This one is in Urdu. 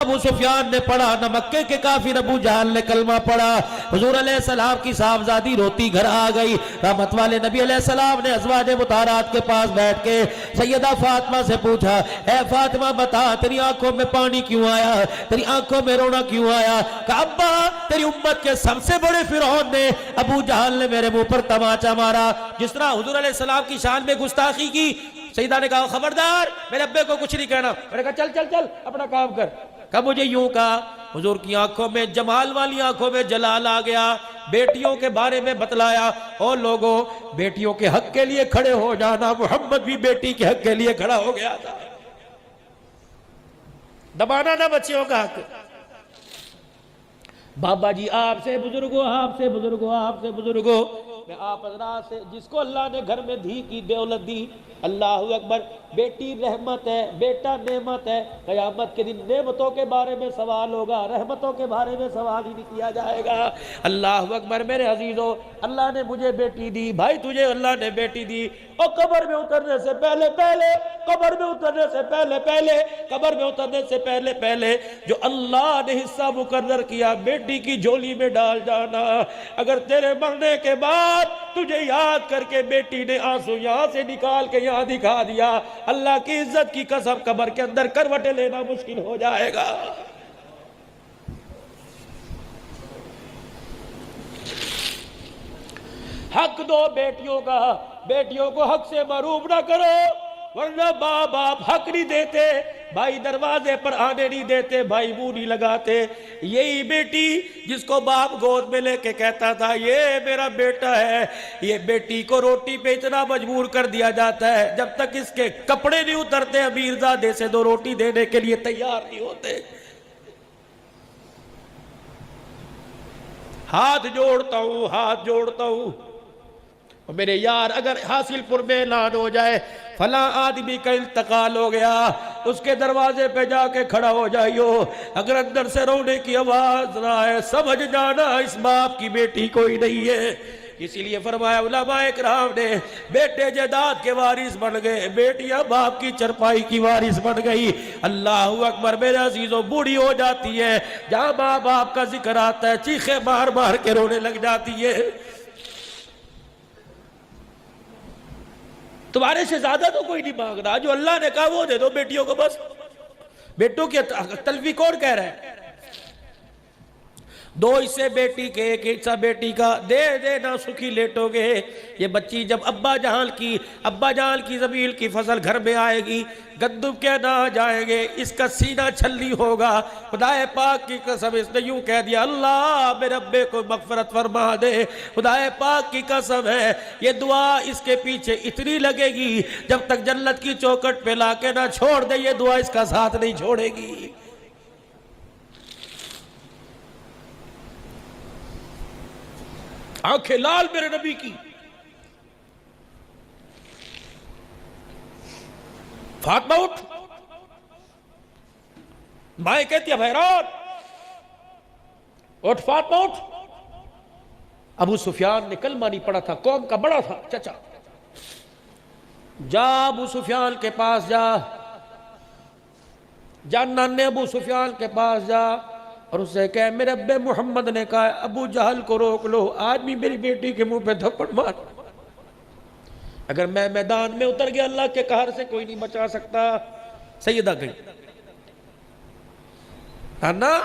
ابو سفیان نے پڑھا نہ مکے کے کافر ابو جہل نے کلمہ پڑھا. حضور علیہ السلام کی صاحبزادی روتی گھر آ گئی. رحمت والے نبی علیہ السلام نے ازواج مطہرات کے پاس بیٹھ کے سیدہ فاطمہ سے پوچھا, اے فاطمہ بتا تیری آنکھوں میں پانی کیوں آیا, تیری آنکھوں میں رونا کیوں آیا؟ کہا ابا تیری امت کے سب سے بڑے فرعون نے ابو جہل نے میرے منہ پر تماچا مارا. جس طرح حضور علیہ السلام کی شان میں گستاخی کی, سیدہ نے کہا خبردار میرے ابے کو کچھ نہیں کہنا. میں نے کہا چل چل چل اپنا کام کر. کہا مجھے یوں کہا, حضور کی آنکھوں میں جمال والی آنکھوں میں جلال آ گیا. بیٹیوں کے بارے میں بتلایا, اور لوگوں بیٹیوں کے حق کے لیے کھڑے ہو جانا. محمد بھی بیٹی کے حق کے لیے کھڑا ہو گیا تھا. دبانا نہ بچیوں کا حق. بابا جی آپ سے بزرگوں, آپ سے بزرگوں, آپ سے بزرگوں, میں آپ حضرات سے, جس کو اللہ نے گھر میں دھی کی دولت دی, اللہ اکبر, بیٹی رحمت ہے, بیٹا نعمت ہے. قیامت کے دن نعمتوں کے بارے میں سوال ہوگا, رحمتوں کے بارے میں سوال ہی نہیں کیا جائے گا. اللہ اکبر. میرے عزیزوں, اللہ نے مجھے بیٹی دی, بھائی تجھے اللہ نے بیٹی دی, اور قبر میں اترنے سے پہلے پہلے, قبر میں اترنے سے پہلے پہلے, قبر میں اترنے سے پہلے پہلے جو اللہ نے حصہ مقرر کیا بیٹی کی جھولی میں ڈال جانا. اگر تیرے مرنے کے بعد تجھے یاد کر کے بیٹی نے آنسو یہاں سے نکال کے یہاں دکھا دیا, اللہ کی عزت کی قسم قبر کے اندر کروٹیں لینا مشکل ہو جائے گا. حق دو بیٹیوں کا, بیٹیوں کو حق سے محروم نہ کرو, ورنہ باپ حق نہیں دیتے, بھائی دروازے پر آنے نہیں دیتے, بھائی منہ نہیں لگاتے. یہی بیٹی جس کو باپ گود میں لے کے کہتا تھا یہ میرا بیٹا ہے, یہ بیٹی کو روٹی پہ اتنا مجبور کر دیا جاتا ہے جب تک اس کے کپڑے نہیں اترتے امیرزادے سے دو روٹی دینے کے لیے تیار نہیں ہوتے. ہاتھ جوڑتا ہوں, ہاتھ جوڑتا ہوں, میرے یار اگر حاصل پور میں اعلان ہو جائے فلاں آدمی کا انتقال ہو گیا, اس کے دروازے پہ جا کے کھڑا ہو جائیو. اگر اندر سے رونے کی آواز نہ آئے سمجھ جانا اس باپ کی بیٹی کوئی نہیں ہے. اسی لیے فرمایا علماء اکرام نے, بیٹے جائیداد کے وارث بن گئے, بیٹیاں باپ کی چرپائی کی وارث بن گئی. اللہ اکبر. میرے عزیزوں, بوڑھی ہو جاتی ہے, جہاں ماں باپ کا ذکر آتا ہے چیخے مار مار کے رونے لگ جاتی ہے. تمہارے سے زیادہ تو کوئی نہیں مانگ رہا, جو اللہ نے کہا وہ دے دو بیٹیوں کو بس. بیٹوں کی تلفی کون کہہ رہا ہے؟ دو حصے بیٹی کے, ایک حصہ بیٹی کا, دے دے نہ سکھی لیٹو گے. یہ بچی جب ابا جہل کی زمین کی فصل گھر میں آئے گی, گندم کے نہ جائیں گے, اس کا سینہ چھلی ہوگا. خدائے پاک کی قسم اس نے یوں کہہ دیا, اللہ میرے ابے کو مغفرت فرما دے. خدائے پاک کی قسم ہے یہ دعا اس کے پیچھے اتنی لگے گی جب تک جنت کی چوکٹ پہ لا کے نہ چھوڑ دے, یہ دعا اس کا ساتھ نہیں چھوڑے گی. آنکھیں لال میرے نبی کی. فاطمہ اٹھ, مائیں کہتی ہے بھیران اٹھ, فاطمہ اٹھ. ابو سفیان نے کلمہ نہیں پڑھا تھا, قوم کا بڑا تھا چچا. جا ابو سفیان کے پاس جا, نانے ابو سفیان کے پاس جا اور اسے کہے میرے ابے محمد نے کہا ابو جہل کو روک لو, آج بھی میری بیٹی کے منہ پہ تھپڑ مار. اگر میں میدان میں اتر گیا اللہ کے قہر سے کوئی نہیں بچا سکتا. سیدہ گئی, نانا